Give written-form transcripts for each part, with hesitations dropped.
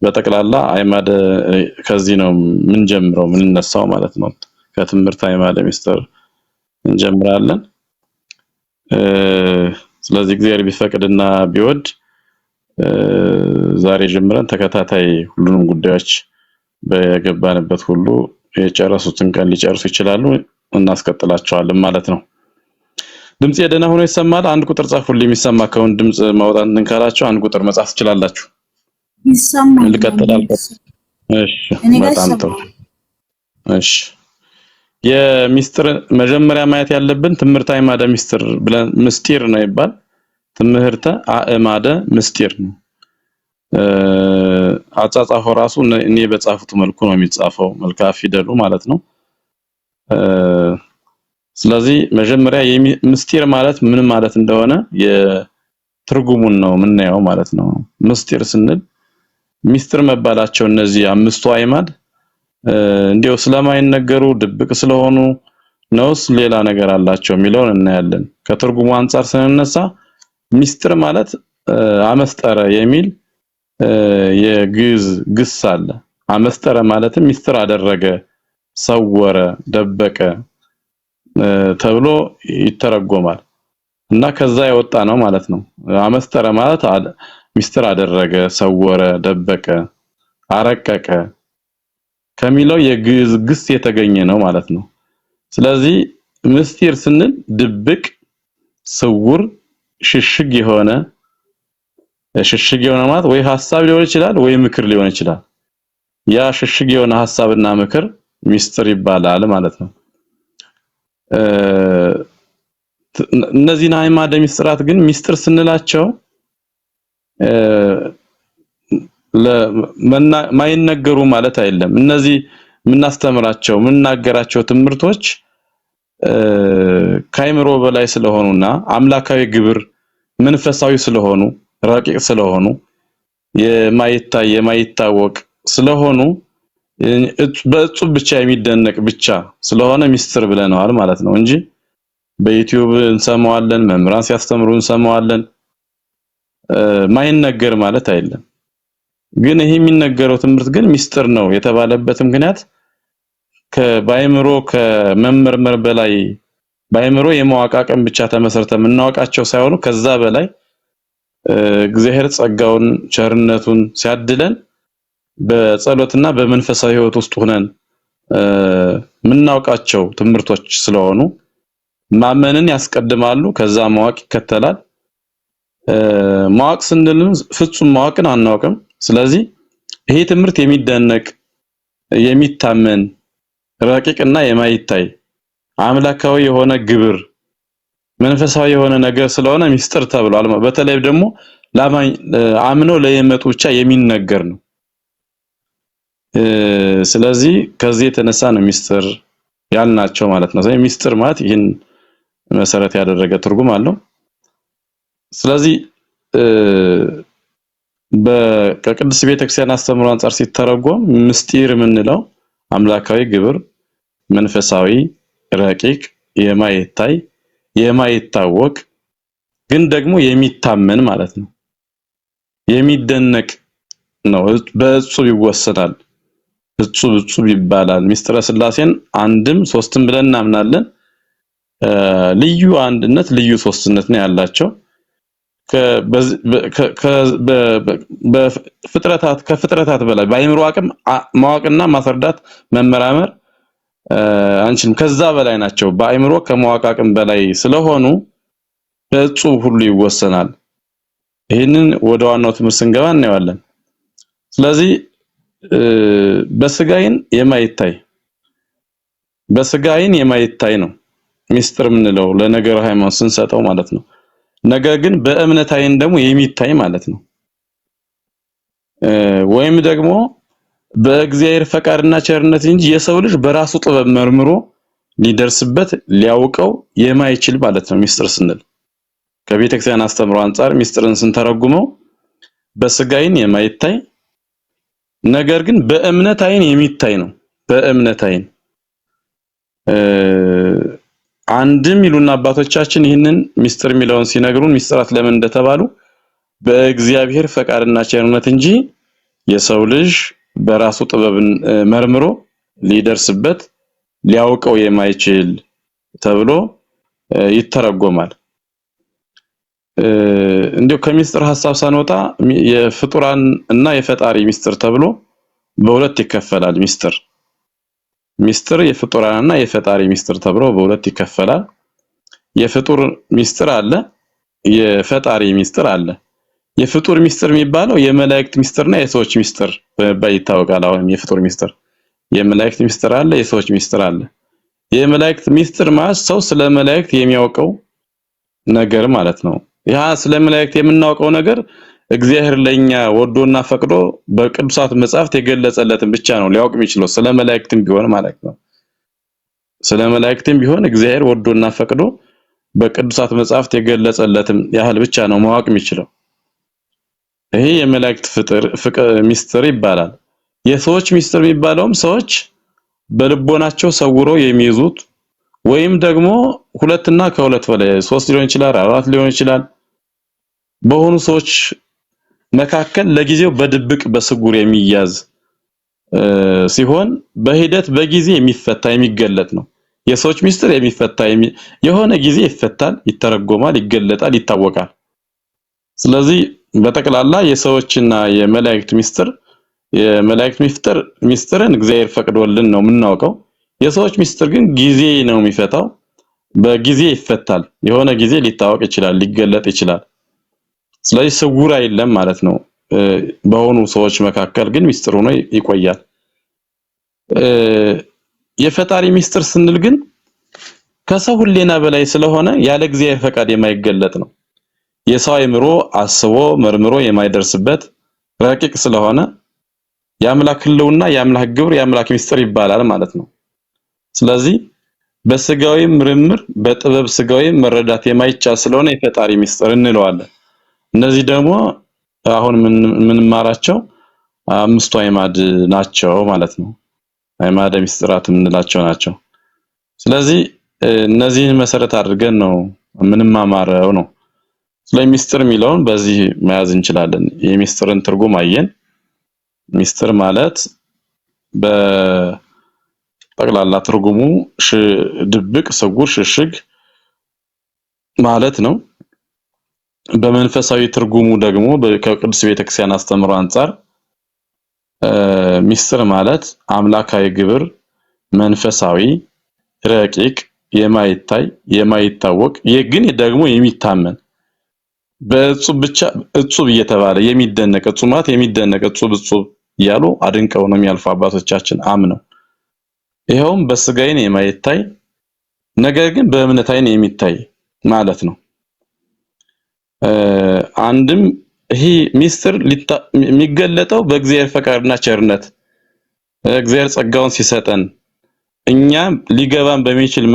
በጠቅላላ አይማደ ከዚህ ነው ምን ጀምረው ምን ነሳው ማለት ነው ከትምርት አይማደ ሚስጥር እንጀምራለን ስለዚህ እግዚአብሔር ቢፈቅድና ቢወድ ዛሬ ጀምረን ተከታታይ ሁሉንም ጉዳዮች በገባንበት ሁሉ የጨረሱትን ቀን ሊጨርሱ ይችላሉ እናስቀጥላቸዋለን ማለት ነው ድምጽ የደና ሆኖ ይሰማል አንድ ቁጥር ጻፉልኝ የሚሰማ ከሆነ ድምጽ ማውጣት እንካላችሁ አንድ ቁጥር መጻፍ ትችላላችሁ ይሰማል ልቀጥላል እሺ በጣም ጥሩ እሺ የሚስጥር መጀመሪያ ማየት ያለብን ትምርት አይማደ ሚስጥር ብለን ምስጢር ነው ይባል ትምህርተ አእማደ ምስጢር ነው አጻጻፈው ራሱ እኔ በጻፉት መልኩ ነው የሚጻፈው መልካ ፊደሉ ማለት ነው ስለዚህ መጀመሪያ ምስጢር ማለት ምን ማለት እንደሆነ የትርጉሙን ነው ምናየው ማለት ነው ምስጢር ስንል ሚስጥር መባላቸው እነዚህ አምስቱ አይማድ እንዲው ስለማይነገሩ ድብቅ ስለሆኑ ነውስ ሌላ ነገር አላቸው የሚለውን እናያለን ከትርጉሙ አንፃር ስንነሳ ሚስጥር ማለት አመስጠረ የሚል የግዝ ግስ አለ አመስጠረ ማለትም ሚስጥር አደረገ ሰወረ ደበቀ ተብሎ ይተረጎማል እና ከዛ የወጣ ነው ማለት ነው አመስጠረ ማለት ሚስጥር አደረገ ሰወረ ደበቀ አረቀቀ ከሚለው የግዝ ግስ የተገኘ ነው ማለት ነው ስለዚህ ምስጢር ስንል ድብቅ ስውር ሽሽግ የሆነ ማለት ወይ ሐሳብ ሊሆን ይችላል ወይ ምክር ሊሆን ይችላል ያ ሽሽግ የሆነ ሐሳብና ምክር ሚስጥር ይባላል ማለት ነው እነዚህ አይማደ ሚስጥራት ግን ሚስጥር ስንላቸው ማይነገሩ ማለት አይደለም እነዚህ ምናስተምራቸው ምናገራቸው ትምርቶች ካይምሮ በላይ ስለሆኑና አምላካዊ ግብር መንፈሳዊ ስለሆኑ ረቂቅ ስለሆኑ የማይታወቅ ስለሆኑ በእጹብ ብቻ የሚደነቅ ብቻ ስለሆነ ሚስጥር ብለናል ማለት ነው እንጂ በዩቲዩብ እንሰማዋለን መምራን ሲያስተምሩ እንሰማዋለን ማይነገር ማለት አይደለም ግን ይሄ የሚነገረው ትምርት ግን ሚስጥር ነው የተባለበት ምክንያት ከባይምሮ ከመመርመር በላይ ባይምሮ የማዋቃቀም ብቻ ተመሰርተ ምናውቃቸው ሳይሆኑ ከዛ በላይ እግዚአብሔር ጸጋውን ቸርነቱን ሲያድለን በጸሎትና በመንፈሳዊ ህይወት ውስጥ ሆነን ምናውቃቸው ትምርቶች ስለሆኑ ማመንን ያስቀድማሉ ከዛ ማዋቅ ይከተላል ማዋቅ ስንልም ፍጹም ማዋቅን አናውቅም ስለዚህ ይሄ ትምርት የሚደነቅ የሚታመን ረቂቅና የማይታይ አምላካዊ የሆነ ግብር መንፈሳዊ የሆነ ነገር ስለሆነ ሚስጥር ተብሏል በተለይ ደግሞ ላማኝ አምነው ለየመጡ ብቻ የሚነገር ነው ስለዚህ ከዚህ የተነሳ ነው ሚስጥር ያልናቸው ማለት ነው ስለዚህ ሚስጥር ማለት ይሄን መሰረት ያደረገ ትርጉም አለው ስለዚህ በቅዱስ ቤተክርስቲያን አስተምሮ አንፃር ሲተረጎም ምስጢር ምንለው አምላካዊ ግብር መንፈሳዊ ረቂቅ የማይታይ የማይታወቅ ግን ደግሞ የሚታመን ማለት ነው የሚደነቅ ነው በእጹብ ይወሰናል እጹብ ይባላል ሚስጥረ ስላሴን አንድም ሶስትም ብለን እናምናለን ልዩ አንድነት ልዩ ሶስትነት ነው ያላቸው ከፍጥረታት በላይ ባይምሮ አቅም ማዋቅና ማስረዳት መመራመር አንቺም ከዛ በላይ ናቸው ባይምሮ ከማዋቃቅም በላይ ስለሆኑ በእጹብ ሁሉ ይወሰናል ይሄንን ወደ ዋናው ትምህርት ስንገባ እናያለን ስለዚህ በስጋይን የማይታይ ነው ሚስጥር ምንለው ለነገር ሃይማኖት ስንሰጠው ማለት ነው ነገር ግን በእምነት አይን ደግሞ የሚታይ ማለት ነው ወይም ደግሞ በእግዚአብሔር ፈቃድና ቸርነት እንጂ የሰው ልጅ በራሱ ጥበብ መርምሮ ሊደርስበት ሊያውቀው የማይችል ማለት ነው ሚስጥር ስንል ከቤተክርስቲያን አስተምሮ አንፃር ሚስጥርን ስንተረጉመው በስጋይን የማይታይ ነገር ግን በእምነት አይን የሚታይ ነው በእምነት አይን አንድም ይሉና አባቶቻችን ይህንን ሚስጥር ሚለውን ሲነግሩን ሚስጥራት ለምን እንደተባሉ በእግዚአብሔር ፈቃድና ቸርነት እንጂ የሰው ልጅ በራሱ ጥበብን መርምሮ ሊደርስበት ሊያውቀው የማይችል ተብሎ ይተረጎማል። እንዲሁ ከሚስጥር ሐሳብ ሳንወጣ የፍጡራን እና የፈጣሪ ሚስጥር ተብሎ በሁለት ይከፈላል። ሚስጥር የፍጡራን እና የፈጣሪ ሚስጥር ተብሎ በሁለት ይከፈላል። የፍጡር ሚስጥር አለ፣ የፈጣሪ ሚስጥር አለ። የፍጡር ሚስጥር የሚባለው የመላእክት ሚስጥርና የሰዎች ሚስጥር በመባል ይታወቃል። አሁንም የፍጡር ሚስጥር የመላእክት ሚስጥር አለ፣ የሰዎች ሚስጥር አለ። የመላእክት ሚስጥር ማለት ሰው ስለ መላእክት የሚያውቀው ነገር ማለት ነው። ያ ስለ መላእክት የምናውቀው ነገር እግዚአብሔር ለኛ ወዶና ፈቅዶ በቅዱሳት መጻሕፍት የገለጸለትን ብቻ ነው ሊያውቅ የሚችለው ስለ መላእክትም ቢሆን ማለት ነው። ስለ መላእክትም ቢሆን እግዚአብሔር ወዶና ፈቅዶ በቅዱሳት መጻሕፍት የገለጸለትን ያህል ብቻ ነው ማወቅ የሚችለው። ይሄ የመላእክት ሚስጥር ይባላል። የሰዎች ሚስጥር የሚባለውም ሰዎች በልቦናቸው ሰውረው የሚይዙት ወይም ደግሞ ሁለትና ከሁለት በላይ 3 ሊሆን ይችላል፣ 4 ሊሆን ይችላል በሆኑ ሰዎች መካከል ለጊዜው በድብቅ በስጉር የሚያዝ ሲሆን በሂደት በጊዜ የሚፈታ የሚገለጥ ነው። የሰዎች ሚስጥር የሚፈታ የሆነ ጊዜ ይፈታል፣ ይተረጎማል፣ ይገለጣል፣ ይታወቃል። ስለዚህ በጠቅላላ የሰዎችና የመላእክት ሚስጥር የመላእክት ሚስጥርን እግዚአብሔር ፈቅዶልን ነው የምናውቀው። የሰዎች ሚስጥር ግን ጊዜ ነው የሚፈታው፣ በጊዜ ይፈታል። የሆነ ጊዜ ሊታወቅ ይችላል፣ ሊገለጥ ይችላል። ስለዚህ ስውር አይደለም ማለት ነው። በሆኑ ሰዎች መካከል ግን ሚስጥር ሆኖ ይቆያል። የፈጣሪ ሚስጥር ስንል ግን ከሰው ሁሌና በላይ ስለሆነ ያለ እግዚአብሔር ፈቃድ የማይገለጥ ነው። የሰው አእምሮ አስቦ መርምሮ የማይደርስበት ረቂቅ ስለሆነ የአምላክ ህልውና የአምላክ ግብር የአምላክ ሚስጥር ይባላል ማለት ነው። ስለዚህ በስጋዊ ምርምር በጥበብ ስጋዊ መረዳት የማይቻል ስለሆነ የፈጣሪ ሚስጥር እንለዋለን። እነዚህ ደግሞ አሁን ምንማራቸው አምስቱ አዕማድ ናቸው ማለት ነው። አዕማደ ሚስጥራት የምንላቸው ናቸው። ስለዚህ እነዚህን መሰረት አድርገን ነው ምንማማረው ነው። ስለ ሚስጥር የሚለውን በዚህ መያዝ እንችላለን። የሚስጥርን ትርጉም አየን። ሚስጥር ማለት በጠቅላላ ትርጉሙ ድብቅ፣ ስውር፣ ሽሽግ ማለት ነው። በመንፈሳዊ ትርጉሙ ደግሞ ከቅዱስ ቤተክርስቲያን አስተምሮ አንፃር ሚስጥር ማለት አምላካዊ ግብር፣ መንፈሳዊ፣ ረቂቅ፣ የማይታይ፣ የማይታወቅ ግን ደግሞ የሚታመን በእጹብ ብቻ እጹብ እየተባለ የሚደነቅ እጹብ ማለት የሚደነቅ እጹብ እያሉ አድንቀው ነው የሚያልፉ አባቶቻችን አምነው። ይሄውም በስጋ ዓይን የማይታይ ነገር ግን በእምነት ዓይን የሚታይ ማለት ነው። አንድም ይሄ ሚስጥር የሚገለጠው በእግዚአብሔር ፈቃድና ቸርነት እግዚአብሔር ጸጋውን ሲሰጠን እኛ ሊገባን በሚችል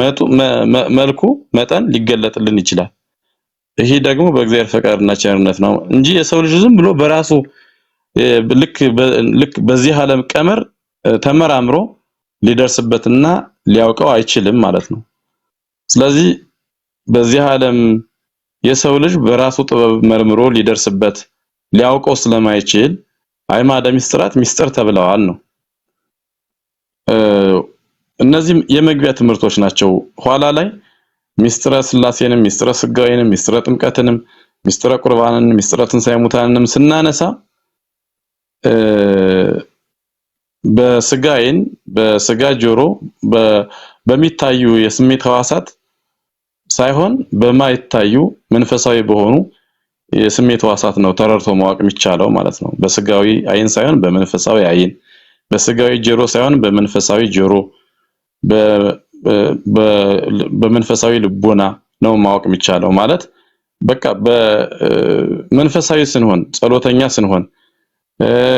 መልኩ መጠን ሊገለጥልን ይችላል። ይሄ ደግሞ በእግዚአብሔር ፈቃድና ቸርነት ነው እንጂ የሰው ልጅ ዝም ብሎ በራሱ ልክ በዚህ ዓለም ቀመር ተመራምሮ ሊደርስበትና ሊያውቀው አይችልም ማለት ነው። ስለዚህ በዚህ ዓለም የሰው ልጅ በራሱ ጥበብ መርምሮ ሊደርስበት ሊያውቀው ስለማይችል አዕማደ ሚስጥራት ሚስጥር ተብለዋል ነው። እነዚህ የመግቢያ ትምህርቶች ናቸው። ኋላ ላይ ሚስጥረ ሥላሴንም ሚስጥረ ስጋዌንም ሚስጥረ ጥምቀትንም ሚስጥረ ቁርባንንም ሚስጥረ ትንሣኤ ሙታንንም ስናነሳ በስጋ ዓይን በስጋ ጆሮ በሚታዩ የስሜት ሕዋሳት ሳይሆን በማይታዩ መንፈሳዊ በሆኑ የስሜት ሕዋሳት ነው ተረድቶ ማወቅ የሚቻለው ማለት ነው። በስጋዊ ዓይን ሳይሆን በመንፈሳዊ ዓይን፣ በስጋዊ ጆሮ ሳይሆን በመንፈሳዊ ጆሮ፣ በመንፈሳዊ ልቦና ነው ማወቅ የሚቻለው ማለት በቃ በመንፈሳዊ ስንሆን ጸሎተኛ ስንሆን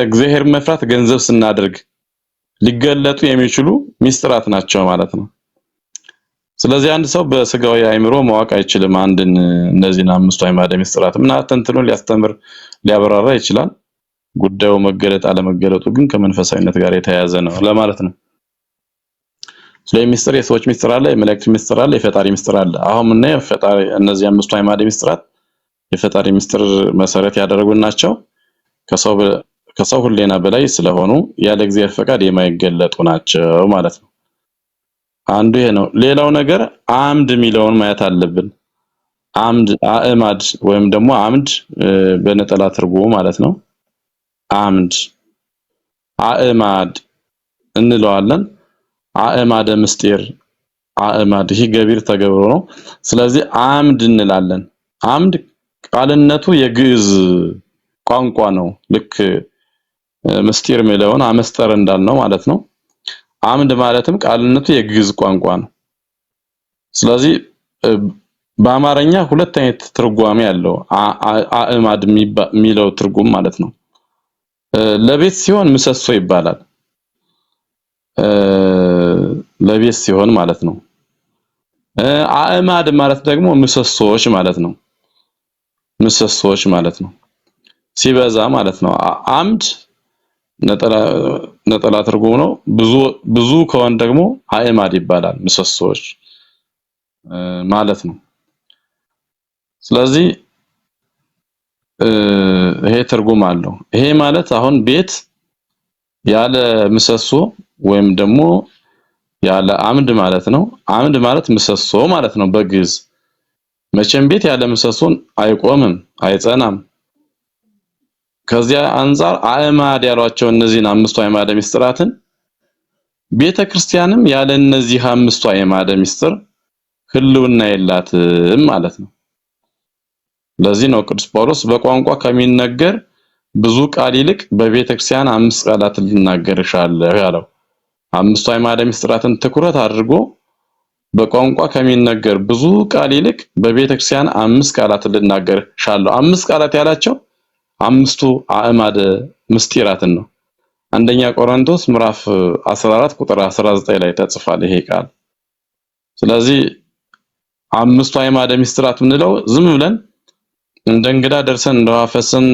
እግዚአብሔር መፍራት ገንዘብ ስናደርግ ሊገለጡ የሚችሉ ሚስጥራት ናቸው ማለት ነው። ስለዚህ አንድ ሰው በስጋዊ አእምሮ ማወቅ አይችልም አንድን እነዚህን አምስቱ አዕማደ ሚስጥራት ተንትኖ ሊያስተምር ሊያበራራ ይችላል። ጉዳዩ መገለጥ አለመገለጡ ግን ከመንፈሳዊነት ጋር የተያያዘ ነው ለማለት ነው። ስለዚህ ሚስጥር የሰዎች ሚስጥር አለ፣ የመላእክት ሚስጥር አለ፣ የፈጣሪ ሚስጥር አለ። አሁን ምናየው ፈጣሪ እነዚህ አምስቱ አዕማደ ሚስጥራት የፈጣሪ ሚስጥር መሰረት ያደረጉ ናቸው። ከሰው ከሰው ሁሌና በላይ ስለሆኑ ያለ እግዚአብሔር ፈቃድ የማይገለጡ ናቸው ማለት ነው። አንዱ ይሄ ነው። ሌላው ነገር አምድ የሚለውን ማየት አለብን። አምድ አእማድ ወይም ደግሞ አምድ በነጠላ ትርጉሙ ማለት ነው። አምድ አእማድ እንለዋለን። አእማደ ምስጢር አእማድ ይህ ገቢር ተገብሮ ነው። ስለዚህ አምድ እንላለን። አምድ ቃልነቱ የግዕዝ ቋንቋ ነው። ልክ ምስጢር የሚለውን አመስጠር እንዳልነው ማለት ነው። አምድ ማለትም ቃልነቱ የግዕዝ ቋንቋ ነው። ስለዚህ በአማርኛ ሁለት አይነት ትርጓሜ ያለው አእማድ የሚለው ትርጉም ማለት ነው። ለቤት ሲሆን ምሰሶ ይባላል። ለቤት ሲሆን ማለት ነው። አእማድ ማለት ደግሞ ምሰሶዎች ማለት ነው። ምሰሶዎች ማለት ነው። ሲበዛ ማለት ነው። አምድ ነጠላ ትርጉም ነው። ብዙ ከሆነ ደግሞ አእማድ ይባላል። ምሰሶዎች ማለት ነው። ስለዚህ ይሄ ትርጉም አለው። ይሄ ማለት አሁን ቤት ያለ ምሰሶ ወይም ደግሞ ያለ አምድ ማለት ነው። አምድ ማለት ምሰሶ ማለት ነው በግዕዝ። መቼም ቤት ያለ ምሰሶን አይቆምም፣ አይጸናም። ከዚያ አንፃር አእማድ ያሏቸው እነዚህን አምስቱ አእማደ ምስጢራትን ቤተክርስቲያንም ያለ እነዚህ አምስቱ አእማደ ምስጢር ህልውና የላትም ማለት ነው። ለዚህ ነው ቅዱስ ጳውሎስ በቋንቋ ከሚነገር ብዙ ቃል ይልቅ በቤተክርስቲያን አምስት ቃላትን ልናገር እሻለሁ ያለው። አምስቱ አእማደ ምስጢራትን ትኩረት አድርጎ በቋንቋ ከሚነገር ብዙ ቃል ይልቅ በቤተክርስቲያን አምስት ቃላትን ልናገር እሻለሁ። አምስት ቃላት ያላቸው አምስቱ አእማደ ምስጢራትን ነው። አንደኛ ቆሮንቶስ ምዕራፍ 14 ቁጥር 19 ላይ ተጽፏል ይሄ ቃል። ስለዚህ አምስቱ አእማደ ምስጢራት ምንለው ዝም ብለን እንደ እንግዳ ደርሰን እንደዋፈሰን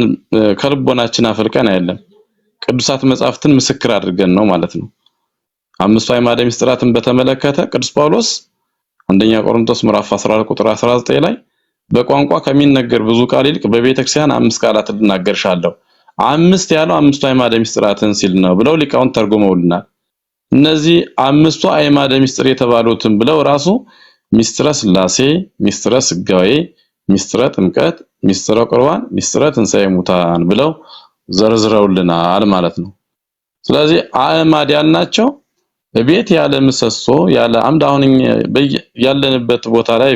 ከልቦናችን አፈልቀን አይደለም። ቅዱሳት መጻሕፍትን ምስክር አድርገን ነው ማለት ነው። አምስቱ አእማደ ምስጢራትን በተመለከተ ቅዱስ ጳውሎስ አንደኛ ቆሮንቶስ ምዕራፍ 14 ቁጥር 19 ላይ በቋንቋ ከሚነገር ብዙ ቃል ይልቅ በቤተክርስቲያን አምስት ቃላት ልናገርሻለሁ። አምስት ያለው አምስቱ አእማደ ምስጢራትን ሲል ነው ብለው ሊቃውንት ተርጉመውልናል። እነዚህ አምስቱ አእማደ ምስጢር የተባሉትን ብለው ራሱ ምስጢረ ሥላሴ፣ ምስጢረ ሥጋዌ፣ ምስጢረ ጥምቀት፣ ምስጢረ ቁርባን፣ ምስጢረ ትንሣኤ ሙታን ብለው ዘርዝረውልናል ማለት ነው። ስለዚህ አእማድ ያልናቸው ቤት ያለ ምሰሶ ያለ አምድ አሁን ያለንበት ቦታ ላይ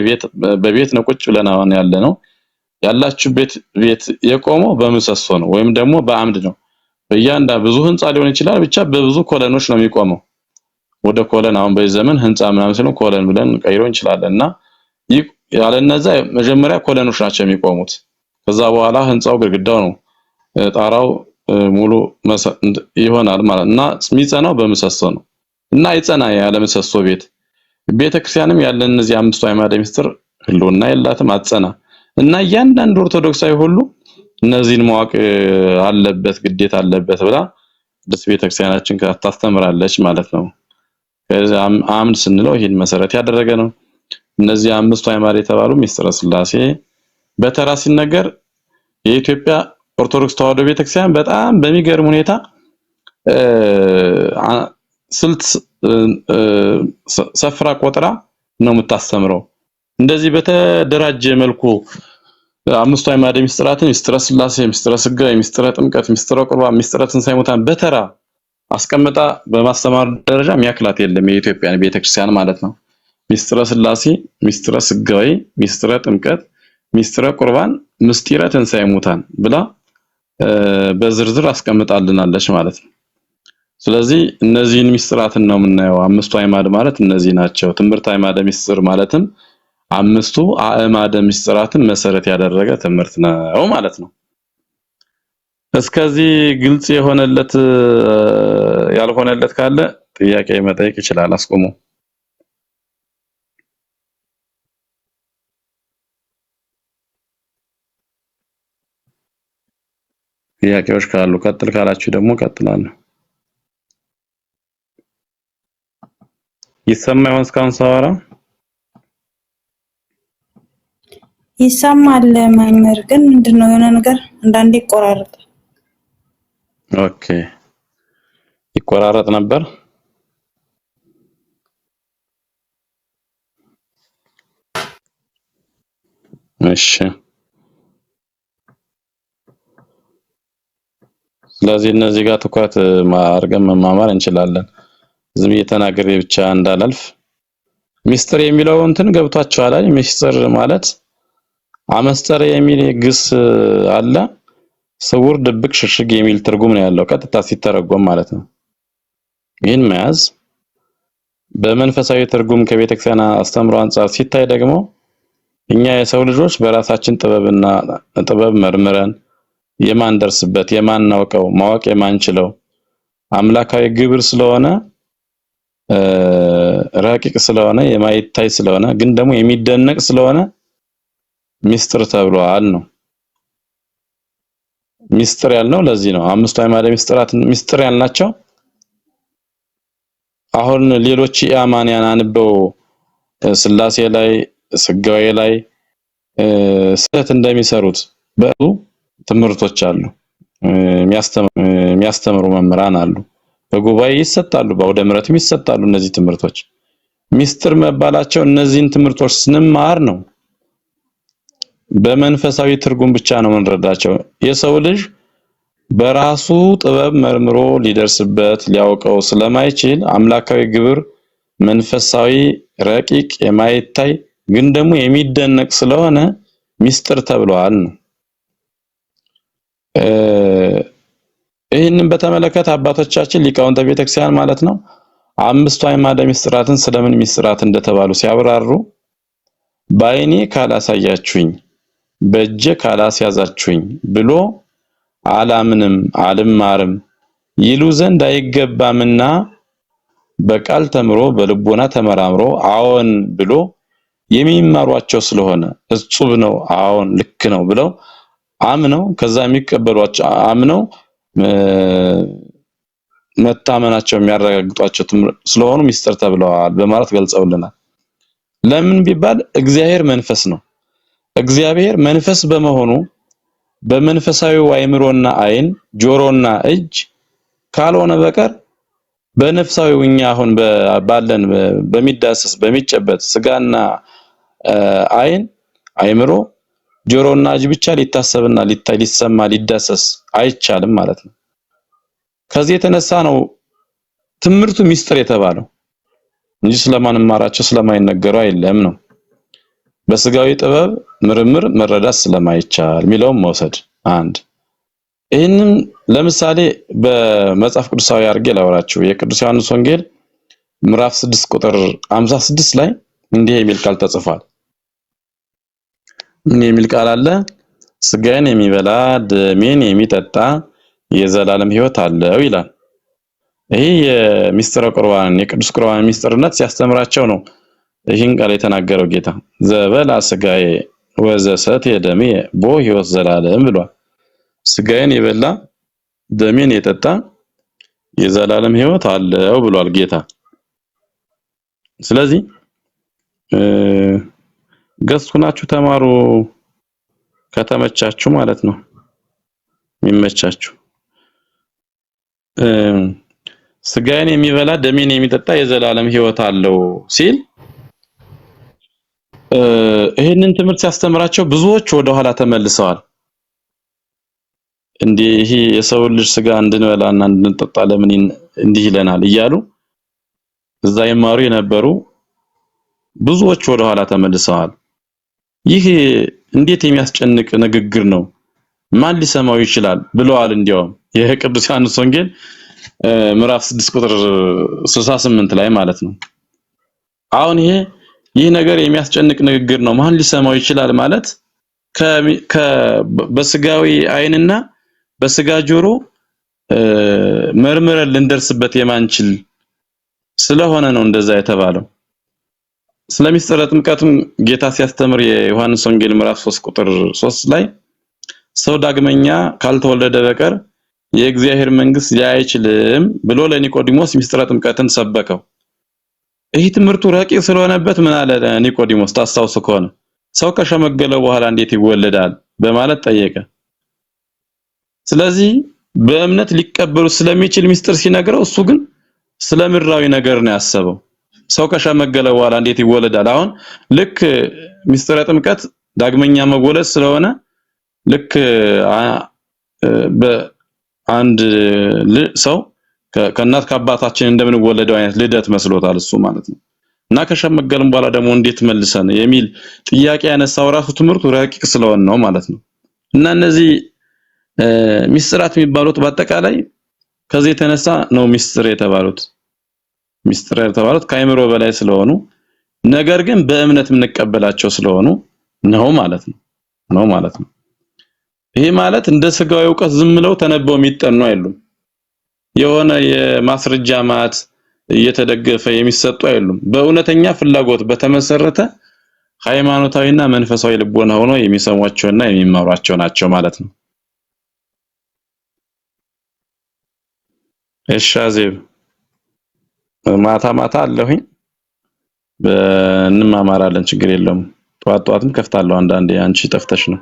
በቤት ነው ቁጭ ብለን አሁን ያለነው ያላችሁ ቤት የቆመው በምሰሶ ነው ወይም ደግሞ በአምድ ነው። ብዙ ህንጻ ሊሆን ይችላል ብቻ በብዙ ኮለኖች ነው የሚቆመው። ወደ ኮለን አሁን በዚህ ዘመን ህንጻ ምናምን ስለሆነ ኮለን ብለን ቀይሮ እንችላለንና ያለነዛ መጀመሪያ ኮለኖች ናቸው የሚቆሙት። ከዛ በኋላ ህንጻው ግድግዳው ነው ጣራው ሙሉ ይሆናል ማለትና የሚጸናው በምሰሶ ነው። እና ይጸና ያለ ምሰሶ ቤተክርስቲያንም ያለን እነዚህ አምስቱ አእማደ ምስጢር ህልውና የላትም አጸና እና እያንዳንዱ ኦርቶዶክሳዊ ሁሉ እነዚህን ማወቅ አለበት ግዴታ አለበት ብላ ቅድስት ቤተክርስቲያናችን ታስተምራለች ማለት ነው። ከዛ አምድ ስንለው ይሄን መሰረት ያደረገ ነው። እነዚህ አምስቱ አእማድ የተባሉ ምስጢረ ሥላሴ በተራ ሲነገር የኢትዮጵያ ኦርቶዶክስ ተዋሕዶ ቤተክርስቲያን በጣም በሚገርም ሁኔታ ስልት ሰፍራ ቆጥራ ነው የምታስተምረው። እንደዚህ በተደራጀ መልኩ አምስቱ አእማደ ምስጢራትን ምስጢረ ሥላሴ፣ ምስጢረ ሥጋዌ፣ ምስጢረ ጥምቀት፣ ምስጢረ ቁርባን፣ ምስጢረ ትንሣኤ ሙታን በተራ አስቀምጣ በማስተማር ደረጃ የሚያክላት የለም የኢትዮጵያ ቤተክርስቲያን ማለት ነው። ምስጢረ ሥላሴ፣ ምስጢረ ሥጋዌ፣ ምስጢረ ጥምቀት፣ ምስጢረ ቁርባን፣ ምስጢረ ትንሣኤ ሙታን ብላ በዝርዝር አስቀምጣልናለች ማለት ነው። ስለዚህ እነዚህን ምስጢራትን ነው የምናየው። አምስቱ አእማድ ማለት እነዚህ ናቸው። ትምህርት አእማደ ምስጢር ማለትም አምስቱ አእማደ ምስጢራትን መሰረት ያደረገ ትምህርት ነው ማለት ነው። እስከዚህ ግልጽ የሆነለት ያልሆነለት ካለ ጥያቄ መጠየቅ ይችላል። አስቆሙ። ጥያቄዎች ካሉ ቀጥል ካላችሁ ደግሞ ቀጥላለሁ። ይሰማ ይሆን እስካሁን ሳወራ? ይሰማል መምህር፣ ግን ምንድነው የሆነ ነገር አንዳንዴ ይቆራረጣል። ኦኬ ይቆራረጥ ነበር። እሺ ስለዚህ እነዚህ ጋር ትኩረት አድርገን መማማር እንችላለን። ዝም እየተናገረ ብቻ እንዳላልፍ ሚስጥር የሚለው እንትን ገብቷቸዋል አይደል? ሚስጥር ማለት አመስጠር የሚል ግስ አለ። ስውር፣ ድብቅ፣ ሽሽግ የሚል ትርጉም ነው ያለው ቀጥታ ሲተረጎም ማለት ነው። ይህን መያዝ በመንፈሳዊ ትርጉም ከቤተክርስቲያን አስተምሮ አንፃር ሲታይ ደግሞ እኛ የሰው ልጆች በራሳችን ጥበብ መርምረን የማንደርስበት የማናውቀው ማወቅ የማንችለው አምላካዊ ግብር ስለሆነ ረቂቅ ስለሆነ የማይታይ ስለሆነ ግን ደግሞ የሚደነቅ ስለሆነ ሚስጥር ተብሏል ነው። ሚስጥር ያልነው ለዚህ ነው። አምስቱ አዕማደ ሚስጥራት ሚስጥር ያልናቸው አሁን ሌሎች የአማንያን አንበው ስላሴ ላይ ስጋዌ ላይ ስህተት እንደሚሰሩት ብዙ ትምህርቶች አሉ። የሚያስተምሩ መምህራን አሉ። በጉባኤ ይሰጣሉ፣ በአውደ ምሕረትም ይሰጣሉ። እነዚህ ትምህርቶች ሚስጥር መባላቸው እነዚህን ትምህርቶች ስንማር ነው በመንፈሳዊ ትርጉም ብቻ ነው የምንረዳቸው። የሰው ልጅ በራሱ ጥበብ መርምሮ ሊደርስበት ሊያውቀው ስለማይችል አምላካዊ ግብር መንፈሳዊ ረቂቅ የማይታይ ግን ደግሞ የሚደነቅ ስለሆነ ሚስጥር ተብሏል ነው። ይህንን በተመለከተ አባቶቻችን ሊቃውንተ ቤተክርስቲያን ማለት ነው አምስቱ አዕማደ ሚስጥራትን ስለምን ሚስጥራት እንደተባሉ ሲያብራሩ በዓይኔ ካላሳያችሁኝ በእጄ ካላስያዛችሁኝ ብሎ አላምንም አልማርም ይሉ ዘንድ አይገባምና በቃል ተምሮ በልቦና ተመራምሮ አዎን ብሎ የሚማሯቸው ስለሆነ እጹብ ነው አዎን ልክ ነው ብለው አምነው ከዛ የሚቀበሏቸው አምነው መታመናቸው የሚያረጋግጧቸው ስለሆኑ ሚስጥር ተብለዋል በማለት ገልጸውልናል። ለምን ቢባል እግዚአብሔር መንፈስ ነው። እግዚአብሔር መንፈስ በመሆኑ በመንፈሳዊው አእምሮና ዓይን ጆሮና እጅ ካልሆነ በቀር በነፍሳዊው እኛ አሁን ባለን በሚዳሰስ በሚጨበጥ ስጋና ዓይን አእምሮ ጆሮና እጅ ብቻ ሊታሰብና ሊታይ ሊሰማ ሊዳሰስ አይቻልም ማለት ነው። ከዚህ የተነሳ ነው ትምህርቱ ሚስጥር የተባለው እንጂ ስለማንማራቸው ስለማይነገሩ አይደለም ነው። በስጋዊ ጥበብ ምርምር መረዳት ስለማይቻል ሚለውም መውሰድ አንድ። ይህንን ለምሳሌ በመጽሐፍ ቅዱሳዊ አድርጌ ላወራችሁ። የቅዱስ ዮሐንስ ወንጌል ምዕራፍ 6 ቁጥር 56 ላይ እንዲህ የሚል ቃል ተጽፏል። ምን የሚል ቃል አለ? ስጋዬን የሚበላ ደሜን የሚጠጣ የዘላለም ሕይወት አለው ይላል። ይሄ የሚስጥረ ቁርባን የቅዱስ ቁርባን ሚስጥርነት ሲያስተምራቸው ነው ይህን ቃል የተናገረው ጌታ። ዘበላ ስጋዬ ወዘሰትየ ደሜ ቦ ሕይወት ዘላለም ብሏል። ስጋዬን የበላ ደሜን የጠጣ የዘላለም ሕይወት አለው ብሏል ጌታ። ስለዚህ ገዝኩናችሁ ተማሩ ከተመቻችሁ ማለት ነው የሚመቻችሁ። ስጋዬን የሚበላ ደሜን የሚጠጣ የዘላለም ሕይወት አለው ሲል ይህንን ትምህርት ሲያስተምራቸው ብዙዎች ወደ ኋላ ተመልሰዋል። እንዲህ የሰው ልጅ ስጋ እንድንበላና እንድንጠጣ ለምን እንዲህ ይለናል እያሉ እዛ ይማሩ የነበሩ ብዙዎች ወደ ኋላ ተመልሰዋል። ይህ እንዴት የሚያስጨንቅ ንግግር ነው፣ ማን ሊሰማው ይችላል ብለዋል። እንዲያውም የቅዱስ ዮሐንስ ወንጌል ምዕራፍ 6 ቁጥር 68 ላይ ማለት ነው። አሁን ይህ ነገር የሚያስጨንቅ ንግግር ነው፣ ማን ሊሰማው ይችላል ማለት በስጋዊ ዓይንና በስጋ ጆሮ መርምረን ልንደርስበት የማንችል ስለሆነ ነው እንደዛ የተባለው። ስለሚስጥረ ጥምቀትም ጌታ ሲያስተምር የዮሐንስ ወንጌል ምዕራፍ 3 ቁጥር 3 ላይ ሰው ዳግመኛ ካልተወለደ በቀር የእግዚአብሔር መንግስት ሊያይ አይችልም ብሎ ለኒቆዲሞስ ሚስጥረ ጥምቀትን ሰበከው። ይህ ትምህርቱ ረቂቅ ስለሆነበት ምን አለ ኒቆዲሞስ ታስታውሱ ከሆነ ሰው ከሸመገለ በኋላ እንዴት ይወለዳል በማለት ጠየቀ። ስለዚህ በእምነት ሊቀበሉ ስለሚችል ሚስጥር ሲነግረው እሱ ግን ስለምድራዊ ነገር ነው ያሰበው። ሰው ከሸመገለ በኋላ እንዴት ይወለዳል? አሁን ልክ ሚስጥረ ጥምቀት ዳግመኛ መወለድ ስለሆነ ልክ በአንድ ሰው ከእናት ከአባታችን እንደምንወለደው አይነት ልደት መስሎታል እሱ ማለት ነው። እና ከሸመገልን በኋላ ደግሞ እንዴት መልሰን የሚል ጥያቄ ያነሳው ራሱ ትምህርቱ ረቂቅ ስለሆነ ነው ማለት ነው። እና እነዚህ ሚስጥራት የሚባሉት በአጠቃላይ ከዚህ የተነሳ ነው ሚስጥር የተባሉት። ሚስጥር የተባሉት ከአይምሮ በላይ ስለሆኑ ነገር ግን በእምነት የምንቀበላቸው ስለሆኑ ነው ማለት ነው። ይሄ ማለት እንደ ስጋዊ ዕውቀት ዝም ብለው ተነበው የሚጠኑ አይደሉም። የሆነ የማስረጃ ማት እየተደገፈ የሚሰጡ አይደሉም። በእውነተኛ ፍላጎት በተመሰረተ ሃይማኖታዊና መንፈሳዊ ልቦና ሆኖ የሚሰሟቸውና የሚማሯቸው ናቸው ማለት ነው። እሺ አዜብ ማታ ማታ አለሁኝ እንማማራለን፣ ችግር የለውም። ጧትም ከፍታለሁ አንዳንዴ አንቺ ጠፍተሽ ነው።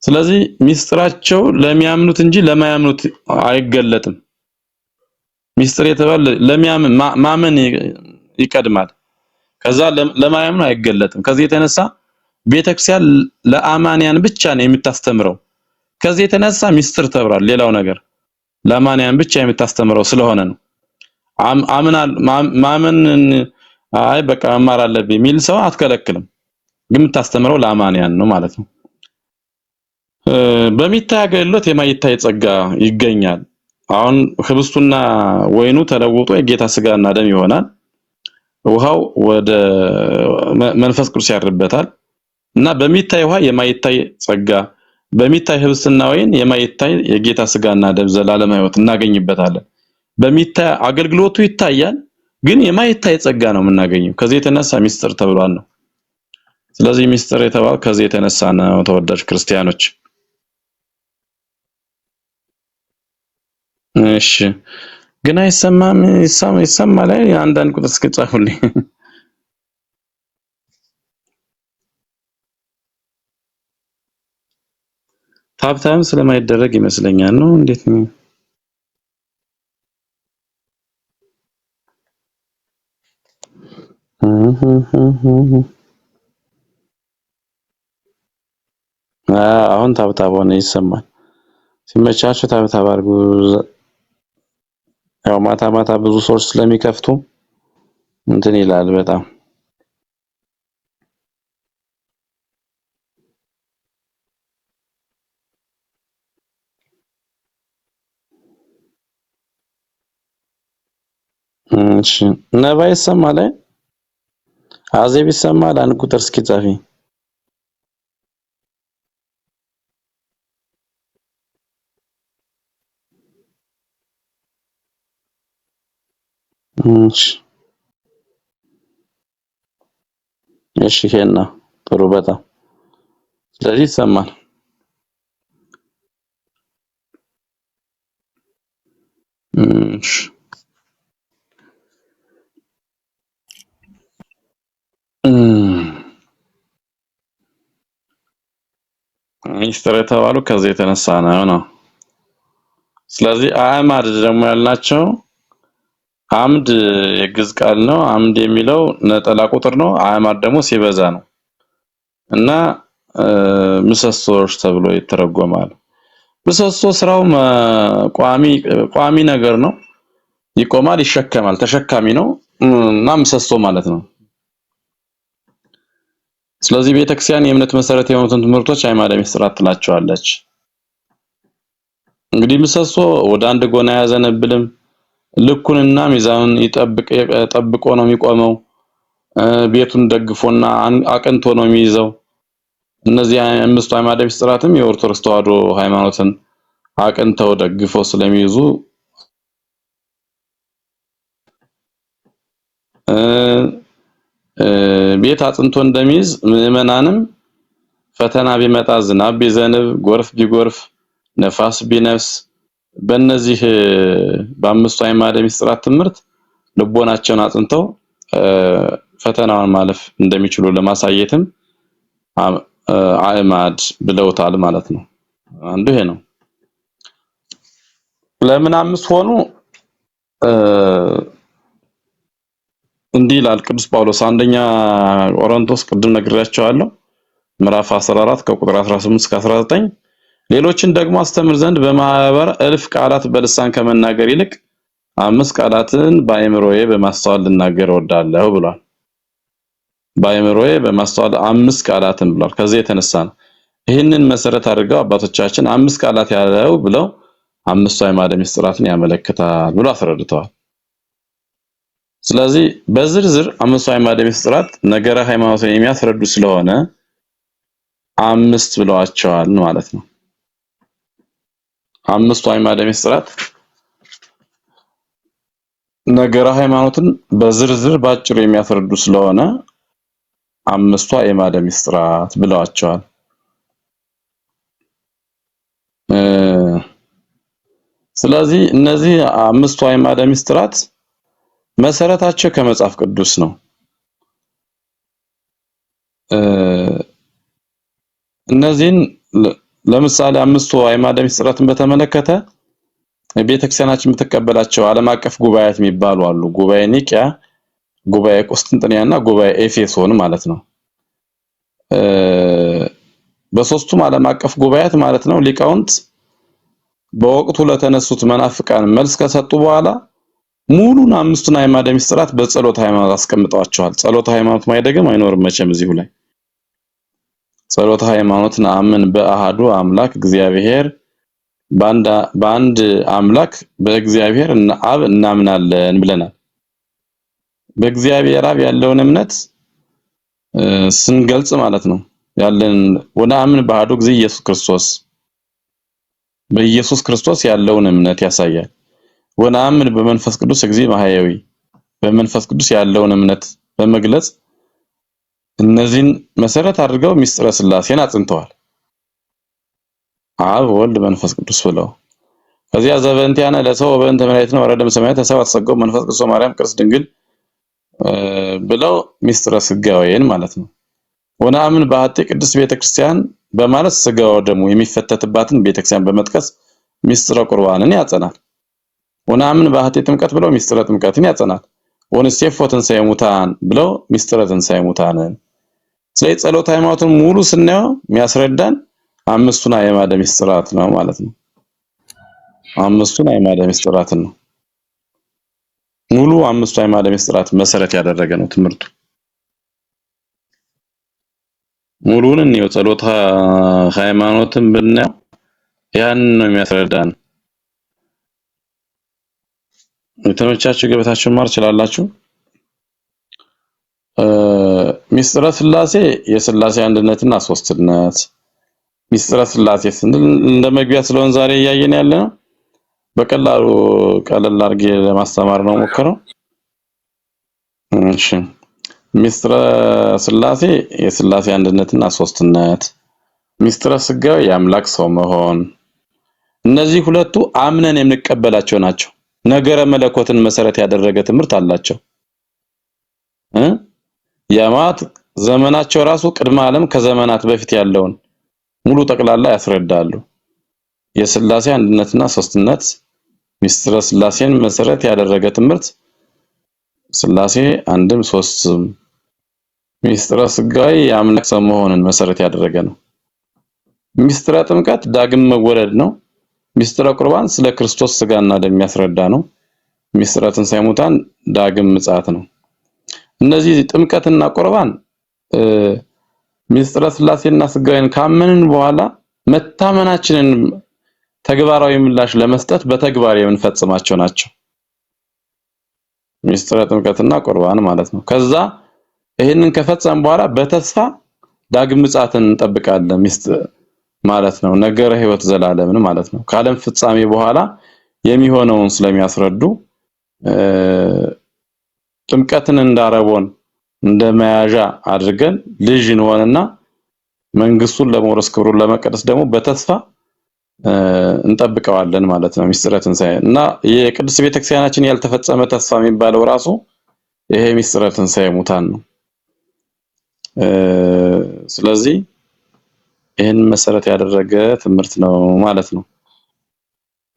ስለዚህ ሚስጥራቸው ለሚያምኑት እንጂ ለማያምኑት አይገለጥም። ሚስጥር የተባለ ለሚያምን ማመን ይቀድማል። ከዛ ለማያምኑ አይገለጥም። ከዚህ የተነሳ ቤተክርስቲያን ለአማንያን ብቻ ነው የምታስተምረው። ከዚህ የተነሳ ሚስጥር ተብሏል። ሌላው ነገር ለአማንያን ብቻ የምታስተምረው ስለሆነ ነው። ማመን አይ በቃ መማር አለብኝ የሚል ሰው አትከለክልም። ግን የምታስተምረው ለአማንያን ነው ማለት ነው። በሚታይ አገልግሎት የማይታይ ጸጋ ይገኛል። አሁን ህብስቱና ወይኑ ተለውጦ የጌታ ስጋና ደም ይሆናል። ውሃው ወደ መንፈስ ቅዱስ ያርበታል እና በሚታይ ውሃ የማይታይ ጸጋ፣ በሚታይ ህብስትና ወይን የማይታይ የጌታ ስጋና ደም ዘላለም ሕይወት እናገኝበታለን። በሚታይ አገልግሎቱ ይታያል፣ ግን የማይታይ ጸጋ ነው የምናገኘው። ከዚህ የተነሳ ሚስጥር ተብሏል ነው። ስለዚህ ሚስጥር የተባለው ከዚህ የተነሳ ነው። ተወዳጅ ክርስቲያኖች እሺ ግን አይሰማም? ይሰማል? አንዳንድ ቁጥር እስኪ ጻፉልኝ። ታብታም ስለማይደረግ ይመስለኛል ነው። እንዴት ነው? አሁን ታብታብ ሆነ ይሰማል። ሲመቻችሁ ታብታብ አድርጉ። ያው ማታ ማታ ብዙ ሰዎች ስለሚከፍቱ እንትን ይላል በጣም። እሺ ነባ ይሰማል? አዜብ ይሰማል? አንድ ቁጥር እስኪ ጻፊ። እሺ ሄና ጥሩ በጣም ስለዚህ ይሰማል። ሚስጥር የተባሉ ከዚህ የተነሳ ነው። ስለዚህ አዕማድ ደግሞ ያልናቸው አምድ የግዕዝ ቃል ነው። አምድ የሚለው ነጠላ ቁጥር ነው። አዕማድ ደግሞ ሲበዛ ነው እና ምሰሶዎች ተብሎ ይተረጎማል። ምሰሶ ስራው ቋሚ ነገር ነው። ይቆማል፣ ይሸከማል፣ ተሸካሚ ነው እና ምሰሶ ማለት ነው። ስለዚህ ቤተክርስቲያን የእምነት መሰረት የሆኑትን ትምህርቶች አዕማደ ምስጢራት ትላቸዋለች። እንግዲህ ምሰሶ ወደ አንድ ጎን አያዘነብልም። ልኩንና ሚዛኑን ጠብቆ ነው የሚቆመው። ቤቱን ደግፎና አቅንቶ ነው የሚይዘው። እነዚህ አምስቱ አዕማደ ምስጢራትም የኦርቶዶክስ ተዋሕዶ ሃይማኖትን አቅንተው ደግፈው ስለሚይዙ ቤት አጽንቶ እንደሚይዝ ምዕመናንም ፈተና ቢመጣ፣ ዝናብ ቢዘንብ፣ ጎርፍ ቢጎርፍ፣ ነፋስ ቢነፍስ በእነዚህ በአምስቱ አዕማደ ምስጢራት ትምህርት ልቦናቸውን አጽንተው ፈተናውን ማለፍ እንደሚችሉ ለማሳየትም አዕማድ ብለውታል ማለት ነው። አንዱ ይሄ ነው። ለምን 5 ሆኑ? እንዲህ ይላል ቅዱስ ጳውሎስ አንደኛ ቆሮንቶስ ቅድም ነግሬያቸዋለሁ ምዕራፍ 14 ከቁጥር 18 እስከ 19 ሌሎችን ደግሞ አስተምር ዘንድ በማህበር እልፍ ቃላት በልሳን ከመናገር ይልቅ 5 ቃላትን በአእምሮዬ በማስተዋል ልናገር እወዳለሁ ብሏል። በአእምሮዬ በማስተዋል 5 ቃላትን ብሏል። ከዚህ የተነሳ ነው ይህንን መሰረት አድርገው አባቶቻችን 5 ቃላት ያለው ብለው 5 አዕማደ ምስጢራትን ያመለክታል ብሎ አስረድተዋል። ስለዚህ በዝርዝር 5 አዕማደ ምስጢራት ነገረ ሃይማኖትን የሚያስረዱ ስለሆነ 5 ብለዋቸዋል ማለት ነው። 5 አዕማደ ምስጢራት ነገረ ሃይማኖትን በዝርዝር ባጭሩ የሚያስረዱ ስለሆነ 5 አዕማደ ምስጢራት ብለዋቸዋል። ስለዚህ እነዚህ 5 አዕማደ ምስጢራት መሰረታቸው ከመጽሐፍ ቅዱስ ነው። እነዚህን ለምሳሌ 5 አዕማደ ምስጢራትን በተመለከተ ቤተክርስቲያናችን የምትቀበላቸው ዓለም አቀፍ ጉባኤያት የሚባሉ አሉ። ጉባኤ ኒቂያ፣ ጉባኤ ቁስጥንጥንያና ጉባኤ ኤፌሶን ማለት ነው። በሶስቱም ዓለም አቀፍ ጉባኤያት ማለት ነው ሊቃውንት በወቅቱ ለተነሱት መናፍቃን መልስ ከሰጡ በኋላ ሙሉን 5ቱን አዕማደ ምስጢራት በጸሎተ ሃይማኖት አስቀምጠዋቸዋል። ጸሎተ ሃይማኖት ማይደግም አይኖርም መቼም እዚሁ ላይ ጸሎተ ሃይማኖት ነአምን በአሃዱ አምላክ እግዚአብሔር በአንድ አምላክ በእግዚአብሔር አብ እናምናለን ብለናል። በእግዚአብሔር አብ ያለውን እምነት ስንገልጽ ማለት ነው ያለን ወነአምን በአሐዱ ጊዜ ኢየሱስ ክርስቶስ በኢየሱስ ክርስቶስ ያለውን እምነት ያሳያል። ወነአምን በመንፈስ ቅዱስ ጊዜ ማህያዊ በመንፈስ ቅዱስ ያለውን እምነት በመግለጽ እነዚህን መሰረት አድርገው ምስጢረ ሥላሴን አጽንተዋል። አብ ወልድ መንፈስ ቅዱስ ብለው ከዚያ ዘበንቲያነ ለሰው በእንተ መላእክት ወረደም ሰማያት ተሰባት ሰገው መንፈስ ቅዱስ ማርያም ቅድስት ድንግል ብለው ምስጢረ ሥጋዌን ማለት ነው። ወነአምን በአሐቲ ቅድስት ቤተክርስቲያን በማለት ሥጋው ደሙ የሚፈተትባትን ቤተክርስቲያን በመጥቀስ ምስጢረ ቁርባንን ያጸናል። ወነአምን በአሐቲ ጥምቀት ብለው ምስጢረ ጥምቀትን ያጸናል። ወንሴፎ ትንሣኤ ሙታን ብለው ምስጢረ ትንሣኤ ሙታንን ስለዚህ ጸሎተ ሃይማኖትን ሙሉ ስናየው የሚያስረዳን 5ቱን አዕማደ ምስጢራት ነው ማለት ነው። 5ቱን አዕማደ ምስጢራትን ነው ሙሉ 5ቱ አዕማደ ምስጢራት መሰረት ያደረገ ነው ትምህርቱ። ሙሉውን ነው ጸሎተ ሃይማኖትን ብናየው ያን ነው የሚያስረዳን። የተመቻችሁ ገበታችሁን ማር ይችላልላችሁ። ምስጢረ ሥላሴ የሥላሴ አንድነትና ሶስትነት ምስጢረ ሥላሴ ስንል እንደመግቢያ ስለሆነ ዛሬ እያየን ያለነው በቀላሉ ቀለል አድርጌ ለማስተማር ነው ሞከረው። እሺ ምስጢረ ሥላሴ የሥላሴ አንድነትና ሶስትነት፣ ምስጢረ ሥጋዌ የአምላክ ሰው መሆን እነዚህ ሁለቱ አምነን የምንቀበላቸው ናቸው። ነገረ መለኮትን መሰረት ያደረገ ትምህርት አላቸው። የማት ዘመናቸው ራሱ ቅድመ ዓለም ከዘመናት በፊት ያለውን ሙሉ ጠቅላላ ያስረዳሉ። የሥላሴ አንድነትና ሶስትነት ምስጢረ ሥላሴን መሰረት ያደረገ ትምህርት ሥላሴ አንድም ሶስትም ምስጢረ ሥጋዌ የአምላክ ሰው መሆንን መሰረት ያደረገ ነው። ምስጢረ ጥምቀት ዳግም መወለድ ነው። ምስጢረ ቁርባን ስለ ክርስቶስ ሥጋና ደም የሚያስረዳ ነው። ምስጢረ ትንሣኤ ሙታን ዳግም ምጽአት ነው። እነዚህ ጥምቀትና ቁርባን ምስጢረ ሥላሴና ሥጋዌን ካመንን በኋላ መታመናችንን ተግባራዊ ምላሽ ለመስጠት በተግባር የምንፈጽማቸው ናቸው። ምስጢረ ጥምቀትና ቁርባን ማለት ነው። ከዛ ይሄንን ከፈጸም በኋላ በተስፋ ዳግም ምጽአትን እንጠብቃለን ማለት ነው። ነገረ ሕይወት ዘላለምን ማለት ነው። ከዓለም ፍጻሜ በኋላ የሚሆነውን ስለሚያስረዱ ጥምቀትን እንዳረቦን እንደመያዣ አድርገን ልጅ እንሆንና መንግስቱን ለመውረስ ክብሩን ለመቀደስ ደግሞ በተስፋ እንጠብቀዋለን ማለት ነው። ምስጢረ ትንሣኤ እና የቅድስት ቤተክርስቲያናችን ያልተፈጸመ ተስፋ የሚባለው ራሱ ይሄ ምስጢረ ትንሣኤ ሙታን ነው። ስለዚህ ይሄን መሰረት ያደረገ ትምህርት ነው ማለት ነው።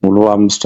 ሙሉ 5ቱ